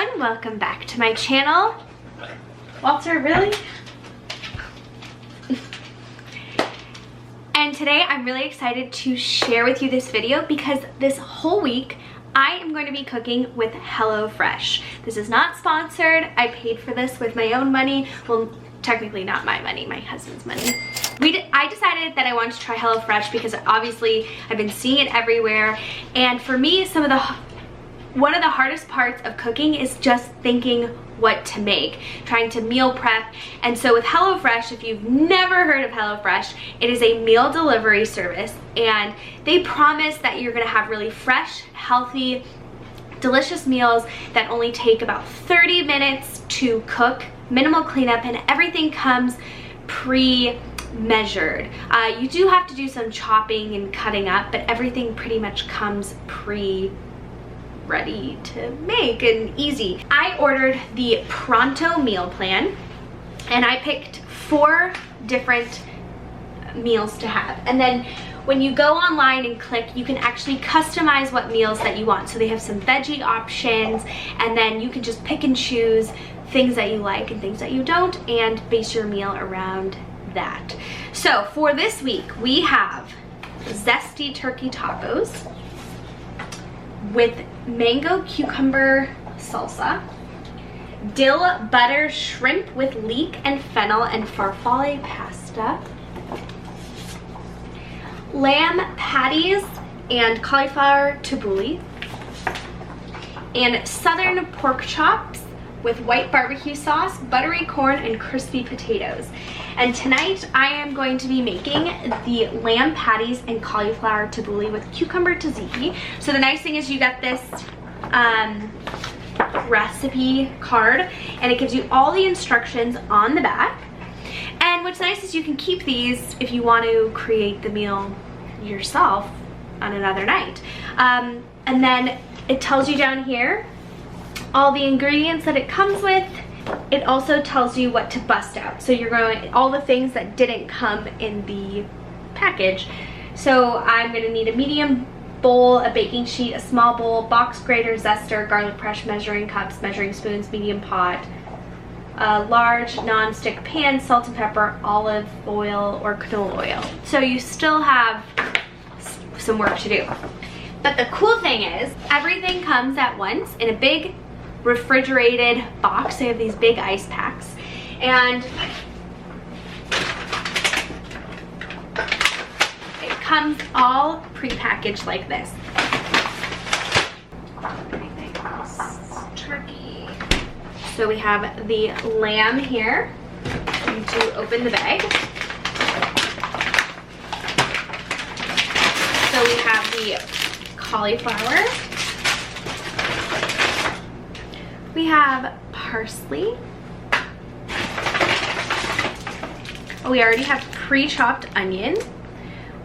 everyone, welcome back to my channel. Walter, really? And today I'm really excited to share with you this video because this whole week I am going to be cooking with HelloFresh. This is not sponsored. I paid for this with my own money. Well, technically not my money, my husband's money. I decided that I wanted to try HelloFresh because obviously I've been seeing it everywhere, and for me one of the hardest parts of cooking is just thinking what to make, trying to meal prep. And so with HelloFresh, if you've never heard of HelloFresh, it is a meal delivery service, and they promise that you're gonna have really fresh, healthy, delicious meals that only take about 30 minutes to cook, minimal cleanup, and everything comes pre-measured. You do have to do some chopping and cutting up, but everything pretty much comes ready to make and easy. I ordered the Pronto meal plan, and I picked 4 different meals to have. And then when you go online and click, you can actually customize what meals that you want. So they have some veggie options, and then you can just pick and choose things that you like and things that you don't, and base your meal around that. So for this week, we have Zesty turkey tacos with mango cucumber salsa, dill butter shrimp with leek and fennel and farfalle pasta, lamb patties and cauliflower tabbouleh, and southern pork chops with white barbecue sauce, buttery corn, and crispy potatoes. And tonight I am going to be making the lamb patties and cauliflower tabbouleh with cucumber tzatziki. So the nice thing is you get this recipe card, and it gives you all the instructions on the back. And what's nice is you can keep these if you want to create the meal yourself on another night. And then it tells you down here all the ingredients that it comes with. It also tells you what to bust out. So you're going, all the things that didn't come in the package. So I'm gonna need a medium bowl, a baking sheet, a small bowl, box grater, zester, garlic press, measuring cups, measuring spoons, medium pot, a large non-stick pan, salt and pepper, olive oil or canola oil. So you still have some work to do. But the cool thing is everything comes at once in a big refrigerated box. They have these big ice packs, and it comes all pre-packaged like this. Turkey. So we have the lamb here. You need to open the bag. So we have the cauliflower. We have parsley. We already have pre-chopped onion,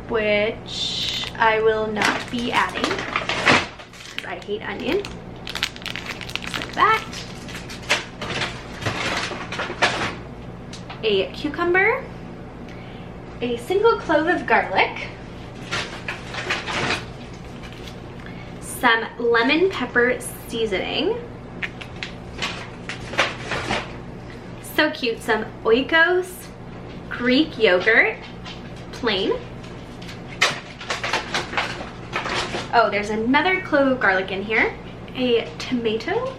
which I will not be adding because I hate onion. Just like that. A cucumber, a single clove of garlic, some lemon pepper seasoning. So cute, some oikos Greek yogurt, plain. Oh, there's another clove of garlic in here. A tomato.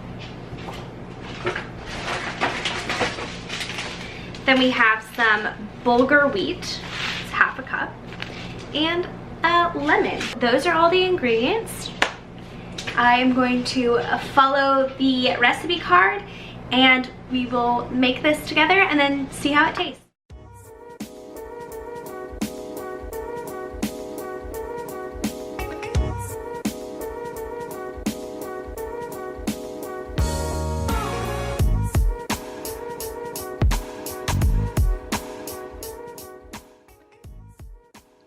Then we have some bulgur wheat, it's half a cup, and a lemon. Those are all the ingredients. I am going to follow the recipe card, and we will make this together and then see how it tastes.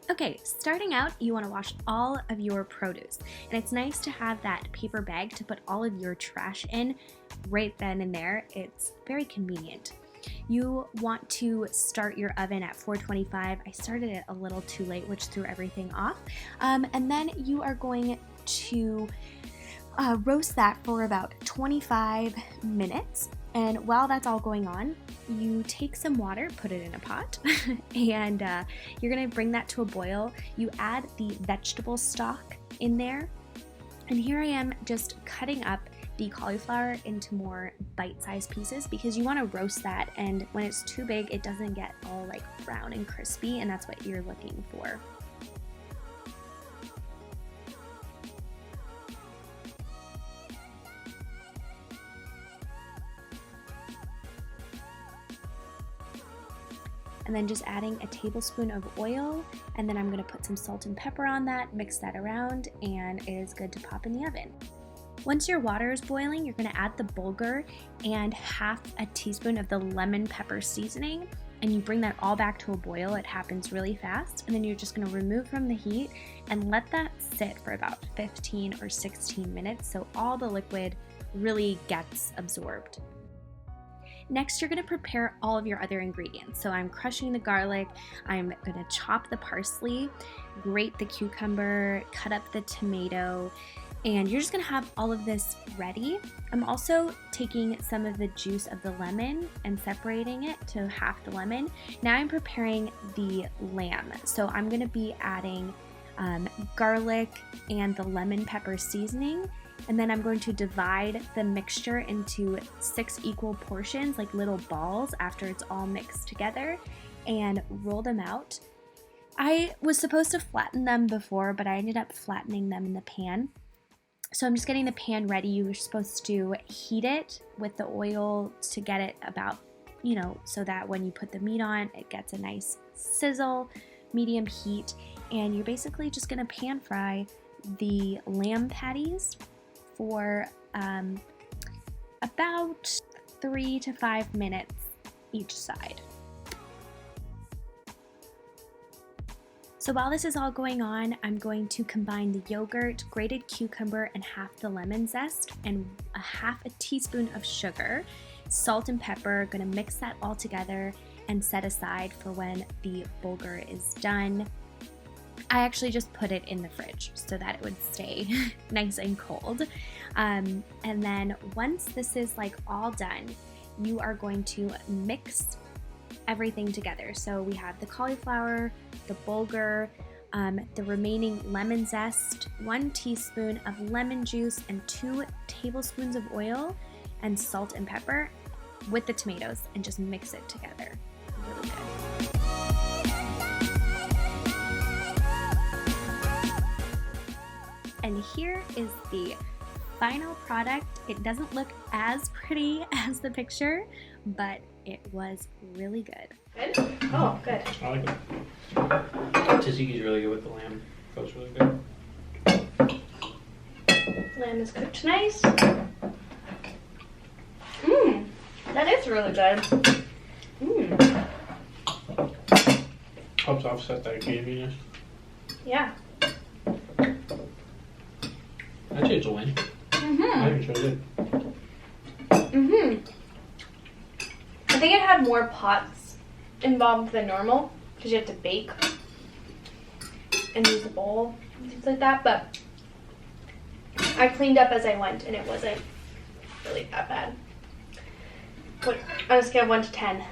Okay, starting out, you want to wash all of your produce, and it's nice to have that paper bag to put all of your trash in right then and there. It's very convenient. You want to start your oven at 425. I started it a little too late, which threw everything off. And then you are going to roast that for about 25 minutes. And while that's all going on, you take some water, put it in a pot, and you're gonna bring that to a boil. You add the vegetable stock in there. And here I am just cutting up the cauliflower into more bite-sized pieces because you want to roast that, and when it's too big it doesn't get all like brown and crispy, and that's what you're looking for. And then just adding a tablespoon of oil, and then I'm going to put some salt and pepper on that, mix that around, and it is good to pop in the oven. Once your water is boiling, you're going to add the bulgur and half a teaspoon of the lemon pepper seasoning, and you bring that all back to a boil. It happens really fast, and then you're just going to remove from the heat and let that sit for about 15 or 16 minutes so all the liquid really gets absorbed. Next, you're going to prepare all of your other ingredients. So I'm crushing the garlic, I'm going to chop the parsley, grate the cucumber, cut up the tomato, and you're just going to have all of this ready. I'm also taking some of the juice of the lemon and separating it to half the lemon. Now I'm preparing the lamb. So I'm going to be adding garlic and the lemon pepper seasoning. And then I'm going to divide the mixture into 6 equal portions, like little balls, after it's all mixed together, and roll them out. I was supposed to flatten them before, but I ended up flattening them in the pan. So I'm just getting the pan ready. You were supposed to heat it with the oil to get it about, so that when you put the meat on, it gets a nice sizzle, medium heat. And you're basically just gonna pan fry the lamb patties for about 3 to 5 minutes each side. So while this is all going on, I'm going to combine the yogurt, grated cucumber, and half the lemon zest, and a half a teaspoon of sugar, salt and pepper. Gonna mix that all together and set aside for when the bulgur is done. I actually just put it in the fridge so that it would stay nice and cold. And then once this is like all done, you are going to mix everything together. So we have the cauliflower, the bulgur, the remaining lemon zest, 1 teaspoon of lemon juice, and 2 tablespoons of oil, and salt and pepper with the tomatoes, and just mix it together. Really good. And here is the final product. It doesn't look as pretty as the picture, but it was really good. Good? Oh, good. I like it. Tzatziki's really good with the lamb. Goes really good. Lamb is cooked nice. That is really good. Helps offset that gaminess. Yeah. Actually, it's a win. I think it's really good. I think it had more pots involved than normal because you have to bake and use a bowl and things like that, but I cleaned up as I went and it wasn't really that bad. On a scale of 1 to 10.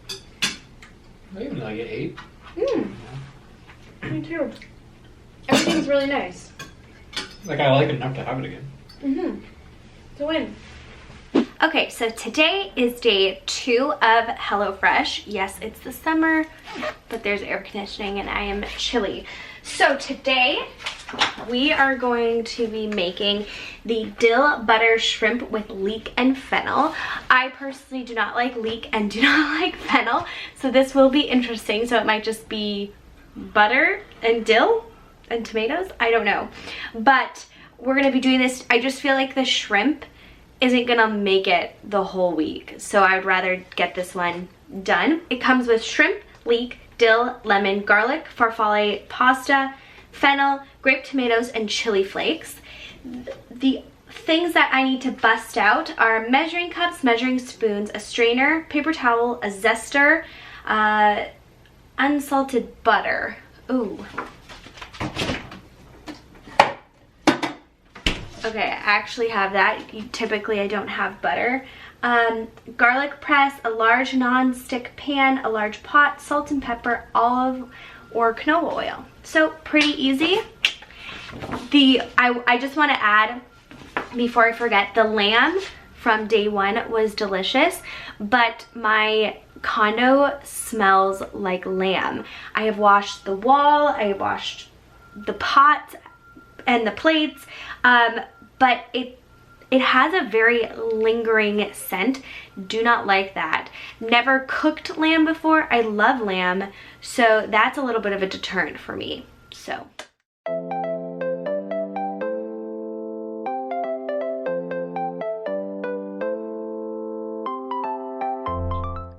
I even like it 8. Me too. Everything's really nice. Like, I like it enough to have it again. It's a win. Okay, so today is day 2 of HelloFresh. Yes, it's the summer, but there's air conditioning and I am chilly. So today we are going to be making the dill butter shrimp with leek and fennel. I personally do not like leek and do not like fennel, so this will be interesting. So it might just be butter and dill and tomatoes, I don't know. But we're gonna be doing this. I just feel like the shrimp isn't gonna make it the whole week, so I would rather get this one done. It comes with shrimp, leek, dill, lemon, garlic, farfalle pasta, fennel, grape tomatoes, and chili flakes. The things that I need to bust out are measuring cups, measuring spoons, a strainer, paper towel, a zester, unsalted butter. Ooh. Okay, I actually have that. Typically I don't have butter. Garlic press, a large non-stick pan, a large pot, salt and pepper, olive or canola oil. So pretty easy. I just want to add, before I forget, the lamb from day one was delicious, but my condo smells like lamb. I have washed the wall, I have washed the pot and the plates, but it has a very lingering scent. Do not like that. Never cooked lamb before. I love lamb, so that's a little bit of a deterrent for me. So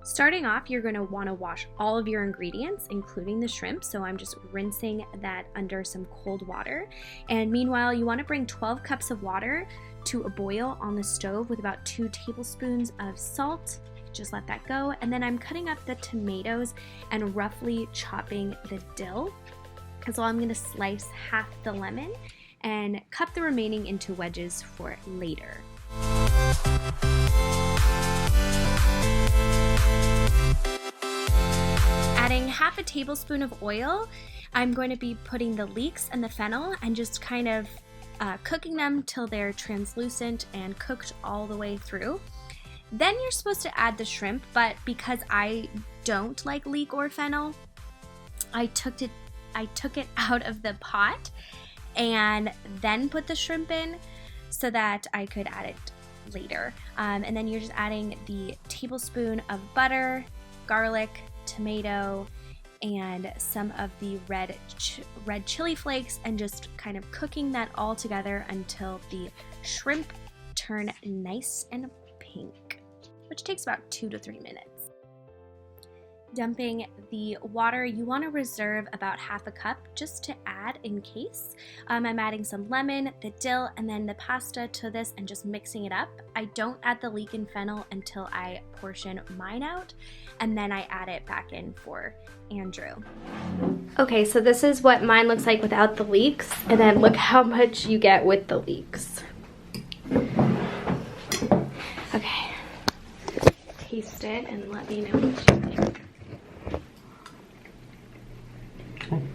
starting off, you're going to want to wash all of your ingredients, including the shrimp. So I'm just rinsing that under some cold water. And meanwhile, you want to bring 12 cups of water to a boil on the stove with about 2 tablespoons of salt. Just let that go. And then I'm cutting up the tomatoes and roughly chopping the dill. So I'm going to slice half the lemon and cut the remaining into wedges for later. Adding half a tablespoon of oil, I'm going to be putting the leeks and the fennel and just kind of cooking them till they're translucent and cooked all the way through. Then you're supposed to add the shrimp, but because I don't like leek or fennel, I took it out of the pot and then put the shrimp in so that I could add it later. And then you're just adding the tablespoon of butter, garlic, tomato, and some of the red chili flakes, and just kind of cooking that all together until the shrimp turn nice and pink, which takes about 2 to 3 minutes. Dumping the water, you want to reserve about half a cup just to add in case. I'm adding some lemon, the dill, and then the pasta to this and just mixing it up. I don't add the leek and fennel until I portion mine out, and then I add it back in for Andrew. Okay, so this is what mine looks like without the leeks, and then look how much you get with the leeks. Okay, taste it and let me know what you think.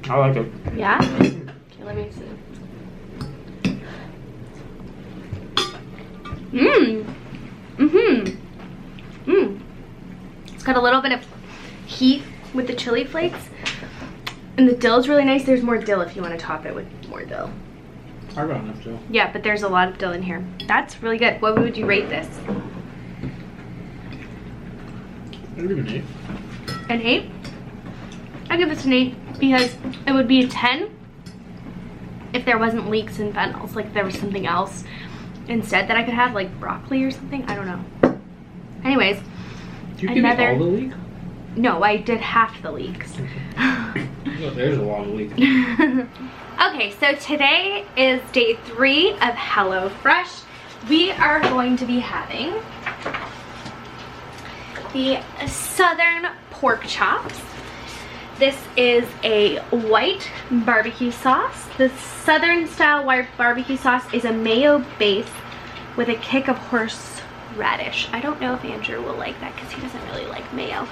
I like it. Yeah? Okay, let me see. It's got a little bit of heat with the chili flakes. And the dill is really nice. There's more dill if you want to top it with more dill. I got enough dill. Yeah, but there's a lot of dill in here. That's really good. What would you rate this? I'd give it an 8. An 8? I give this an 8 because it would be a 10 if there wasn't leeks and fennels. Like if there was something else instead that I could have, like broccoli or something. I don't know. Anyways, Did you give me all the leek? No, I did half the leeks. Oh, there's a lot of leek. Okay, so today is day 3 of HelloFresh. We are going to be having the Southern pork chops. This is a white barbecue sauce. The Southern style white barbecue sauce is a mayo base with a kick of horseradish. I don't know if Andrew will like that because he doesn't really like mayo.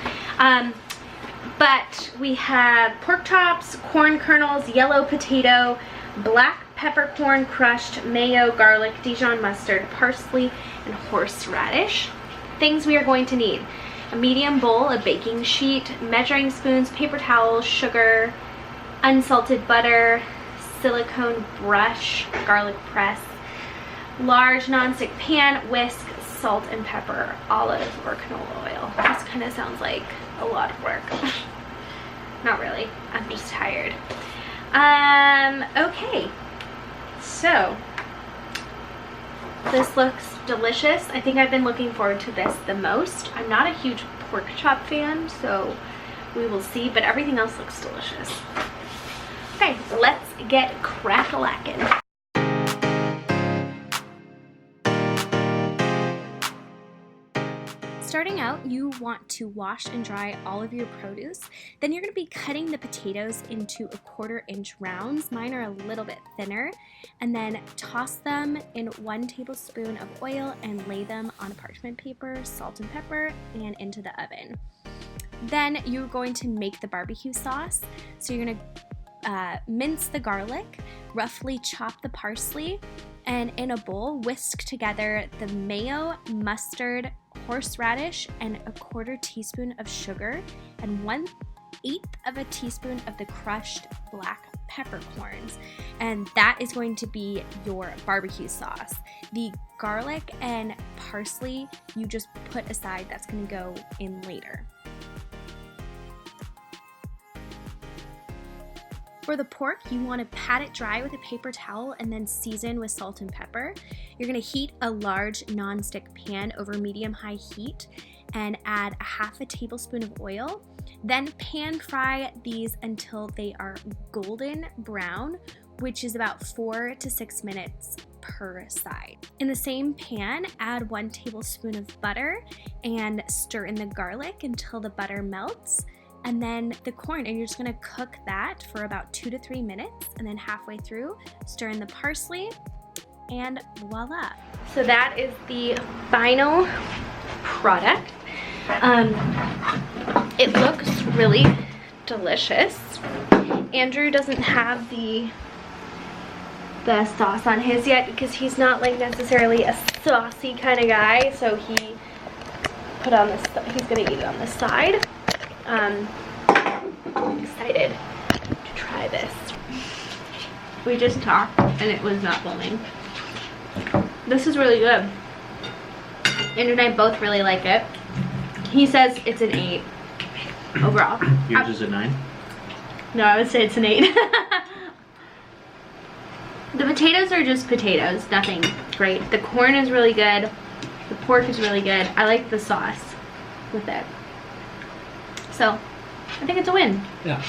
But we have pork chops, corn kernels, yellow potato, black peppercorn crushed, mayo, garlic, Dijon mustard, parsley, and horseradish. Things we are going to need: a medium bowl, a baking sheet, measuring spoons, paper towels, sugar, unsalted butter, silicone brush, garlic press, large nonstick pan, whisk, salt and pepper, olive or canola oil. This kind of sounds like a lot of work. Not really, I'm just tired. Okay, so this looks delicious. I think I've been looking forward to this the most. I'm not a huge pork chop fan, so we will see, but everything else looks delicious. Okay, let's get crack-a-lackin'. starting out, you want to wash and dry all of your produce. Then you're going to be cutting the potatoes into 1/4 inch rounds. Mine are a little bit thinner. And then toss them in 1 tablespoon of oil and lay them on parchment paper, salt and pepper, and into the oven. Then you're going to make the barbecue sauce. So you're going to mince the garlic, roughly chop the parsley, and in a bowl, whisk together the mayo, mustard, horseradish, and 1/4 teaspoon of sugar, and 1/8 of a teaspoon of the crushed black peppercorns. And that is going to be your barbecue sauce. The garlic and parsley you just put aside, that's going to go in later. For the pork, you want to pat it dry with a paper towel and then season with salt and pepper. You're going to heat a large non-stick pan over medium-high heat and add 1/2 tablespoon of oil. Then pan fry these until they are golden brown, which is about 4 to 6 minutes per side. In the same pan, add 1 tablespoon of butter and stir in the garlic until the butter melts. And then the corn, and you're just gonna cook that for about 2 to 3 minutes, and then halfway through, stir in the parsley, and voila. So that is the final product. It looks really delicious. Andrew doesn't have the sauce on his yet because he's not like necessarily a saucy kind of guy, so he put on this, he's gonna eat it on the side. I'm excited to try this. We just talked and it was not filming. This is really good. Andrew and I both really like it. He says it's an 8 overall. Yours is a 9? No, I would say it's an 8. The potatoes are just potatoes, nothing great. The corn is really good. The pork is really good. I like the sauce with it. So, I think it's a win. Yeah.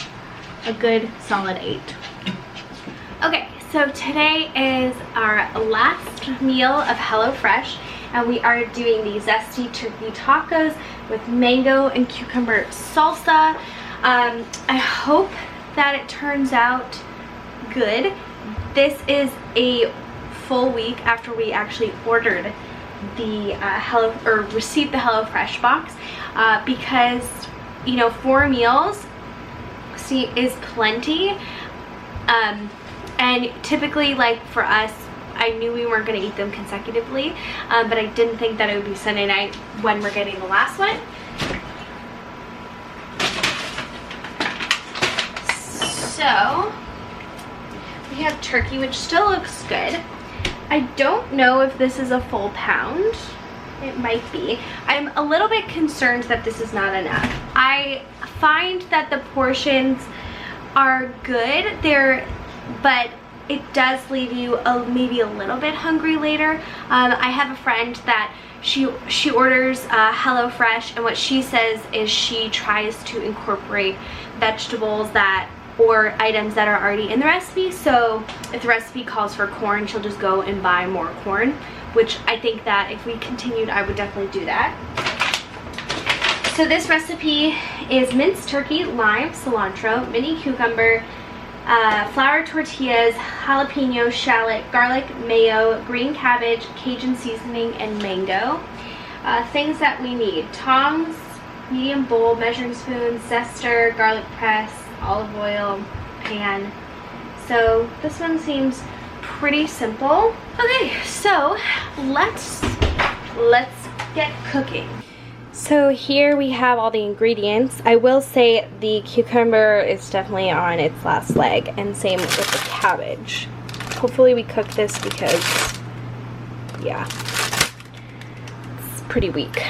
A good solid 8. Okay, so today is our last meal of HelloFresh, and we are doing the Zesty turkey tacos with mango and cucumber salsa. I hope that it turns out good. This is a full week after we actually ordered the received the HelloFresh box because, you know, 4 meals is plenty, and typically, like for us, I knew we weren't going to eat them consecutively, but I didn't think that it would be Sunday night when we're getting the last one. So we have turkey, which still looks good. I don't know if this is a full pound. It might be. I'm a little bit concerned that this is not enough. I find that the portions are good there, but it does leave you maybe a little bit hungry later. I have a friend that she orders HelloFresh, and what she says is she tries to incorporate vegetables or items that are already in the recipe. So if the recipe calls for corn, she'll just go and buy more corn, which I think that if we continued, I would definitely do that. So this recipe is minced turkey, lime, cilantro, mini cucumber, flour tortillas, jalapeno, shallot, garlic, mayo, green cabbage, Cajun seasoning, and mango. Things that we need: tongs, medium bowl, measuring spoon, zester, garlic press, olive oil, pan. So this one seems pretty simple. Okay, so let's get cooking. So here we have all the ingredients. I will say the cucumber is definitely on its last leg, and same with the cabbage. Hopefully we cook this because, yeah, it's pretty weak.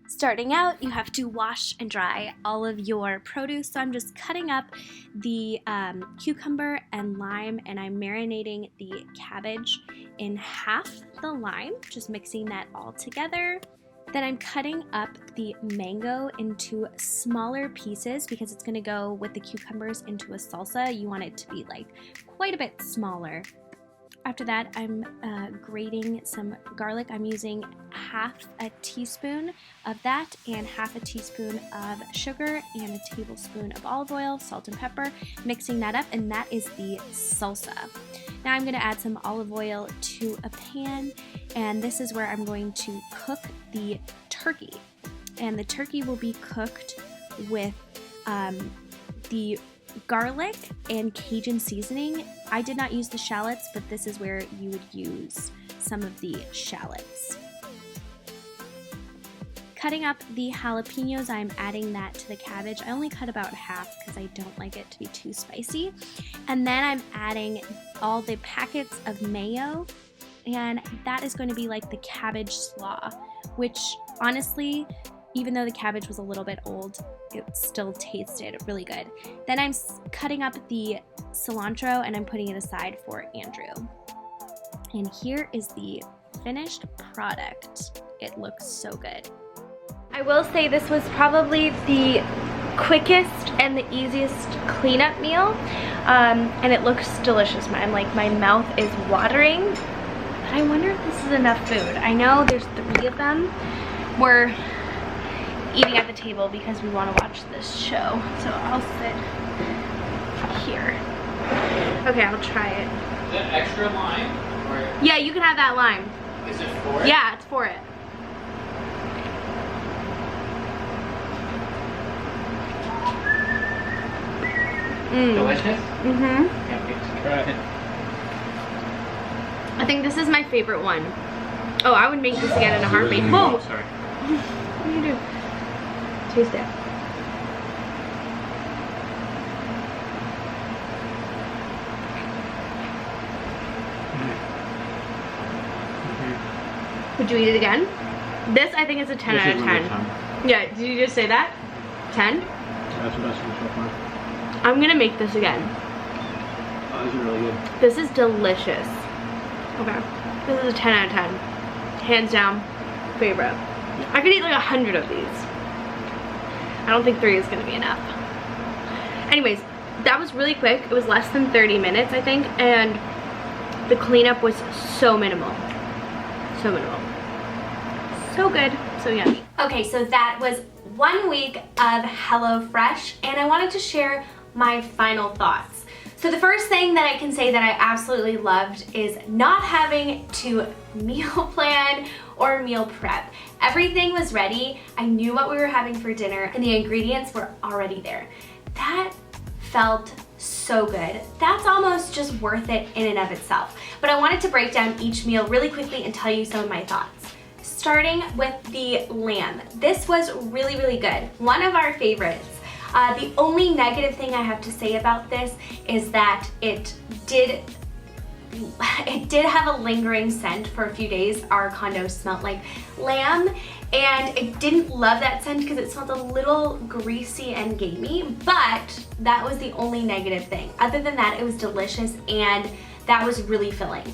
Starting out, you have to wash and dry all of your produce. So I'm just cutting up the cucumber and lime, and I'm marinating the cabbage in half the lime, just mixing that all together. Then I'm cutting up the mango into smaller pieces because it's going to go with the cucumbers into a salsa. You want it to be like quite a bit smaller. After that, I'm grating some garlic. I'm using half a teaspoon of that and half a teaspoon of sugar and a tablespoon of olive oil, salt and pepper, mixing that up, and that is the salsa. Now I'm going to add some olive oil to a pan, and this is where I'm going to cook the turkey. And the turkey will be cooked with the garlic and Cajun seasoning. I did not use the shallots, but this is where you would use some of the shallots. Cutting up the jalapenos, I'm adding that to the cabbage. I only cut about half because I don't like it to be too spicy. And then I'm adding all the packets of mayo, and that is going to be like the cabbage slaw, which honestly, even though the cabbage was a little bit old, it still tasted really good. Then I'm cutting up the cilantro and I'm putting it aside for Andrew. And here is the finished product. It looks so good. I will say this was probably the quickest and the easiest cleanup meal, and it looks delicious. My mouth is watering, but I wonder if this is enough food. I know there's 3 of them. We're eating at the table because we want to watch this show, so I'll sit here. Okay, I'll try it. Is that extra lime? Or Yeah, you can have that lime. is it for it? Yeah, it's for it. Delicious? Mm-hmm. Can't wait to try it. I think this is my favorite one. Oh, I would make this again in a heartbeat. Whoa! Sorry. What do you do? Taste it. Would you eat it again? This, I think, is a 10 out of 10. Yeah, did you just say that? 10? That's the best one so far. I'm gonna make this again. Oh, this is really good. This is delicious. Okay. This is a 10 out of 10. Hands down, favorite. I could eat like 100 of these. I don't think 3 is gonna be enough. Anyways, that was really quick. It was less than 30 minutes, I think, and the cleanup was so minimal. So minimal. So good, so yummy. Okay, so that was 1 week of HelloFresh, and I wanted to share my final thoughts. So the first thing that I can say that I absolutely loved is not having to meal plan or meal prep. Everything was ready. I knew what we were having for dinner, and the ingredients were already there. That felt so good. That's almost just worth it in and of itself. But I wanted to break down each meal really quickly and tell you some of my thoughts. Starting with the lamb. This was really, really good. One of our favorites. The only negative thing I have to say about this is that it did have a lingering scent for a few days. Our condo smelled like lamb, and I didn't love that scent because it smelled a little greasy and gamey, but that was the only negative thing. Other than that, it was delicious, and that was really filling.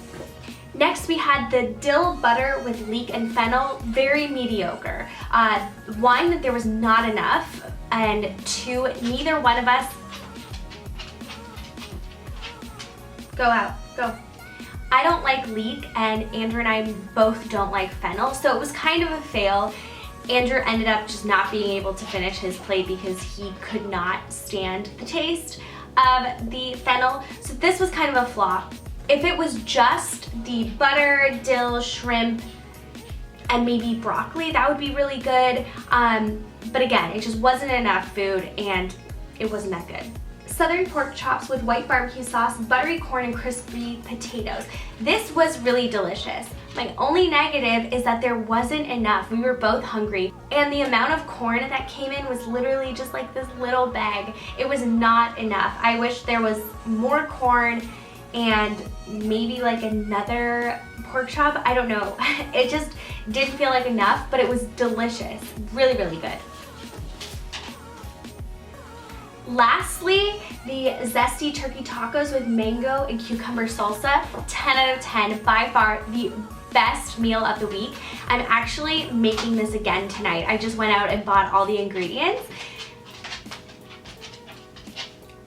Next, we had the dill butter with leek and fennel, very mediocre. 1, there was not enough, and 2, neither one of us, go out, go. I don't like leek, and Andrew and I both don't like fennel, so it was kind of a fail. Andrew ended up just not being able to finish his plate because he could not stand the taste of the fennel, so this was kind of a flop. If it was just the butter, dill, shrimp, and maybe broccoli, that would be really good. But again, it just wasn't enough food, and it wasn't that good. Southern pork chops with white barbecue sauce, buttery corn, and crispy potatoes. This was really delicious. My only negative is that there wasn't enough. We were both hungry, and the amount of corn that came in was literally just like this little bag. It was not enough. I wish there was more corn and maybe like another pork chop. I don't know. It just didn't feel like enough, but it was delicious. Really, really good. Lastly, the Zesty turkey tacos with mango and cucumber salsa. 10 out of 10, by far the best meal of the week. I'm actually making this again tonight. I just went out and bought all the ingredients.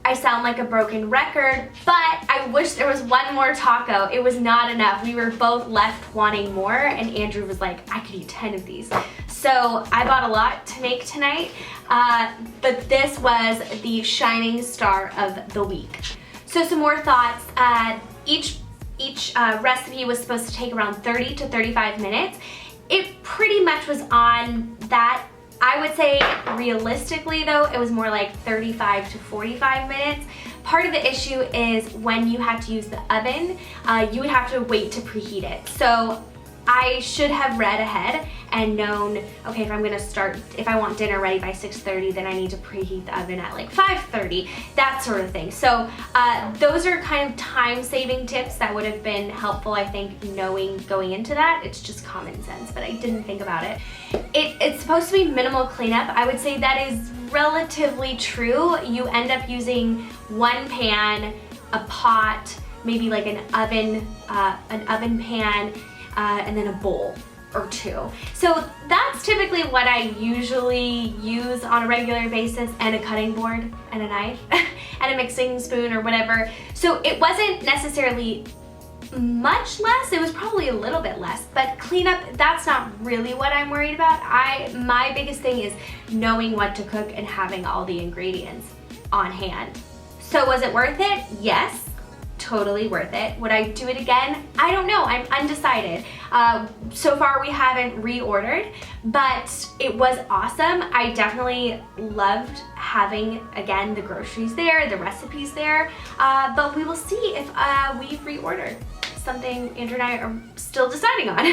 I I sound like a broken record, but I wish there was one more taco. It was not enough. We were both left wanting more, and Andrew was like, I could eat 10 of these. So I bought a lot to make tonight, but this was the shining star of the week. So some more thoughts. Each recipe was supposed to take around 30 to 35 minutes. It pretty much was on that. I would say realistically though, it was more like 35 to 45 minutes. Part of the issue is when you have to use the oven, you would have to wait to preheat it. So I should have read ahead and known, okay, if I want dinner ready by 6:30, then I need to preheat the oven at like 5:30, that sort of thing. So those are kind of time-saving tips that would have been helpful, I think, knowing going into that. It's just common sense, but I didn't think about it. It's supposed to be minimal cleanup. I would say that is relatively true. You end up using one pan, a pot, maybe like an oven pan, and then a bowl or two. So that's typically what I usually use on a regular basis, and a cutting board and a knife and a mixing spoon or whatever. So it wasn't necessarily much less, it was probably a little bit less, but cleanup, that's not really what I'm worried about. My biggest thing is knowing what to cook and having all the ingredients on hand. So was it worth it? Yes. Totally worth it. Would I do it again? I don't know. I'm undecided. So far we haven't reordered, but it was awesome. I definitely loved having, again, the groceries there, the recipes there, but we will see if we've reordered. Something Andrew and I are still deciding on.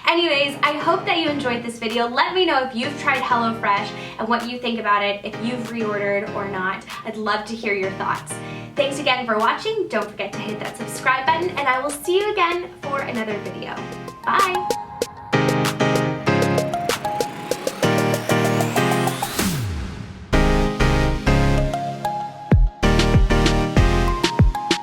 Anyways, I hope that you enjoyed this video. Let me know if you've tried HelloFresh and what you think about it, if you've reordered or not. I'd love to hear your thoughts. Thanks again for watching. Don't forget to hit that subscribe button, and I will see you again for another video. Bye!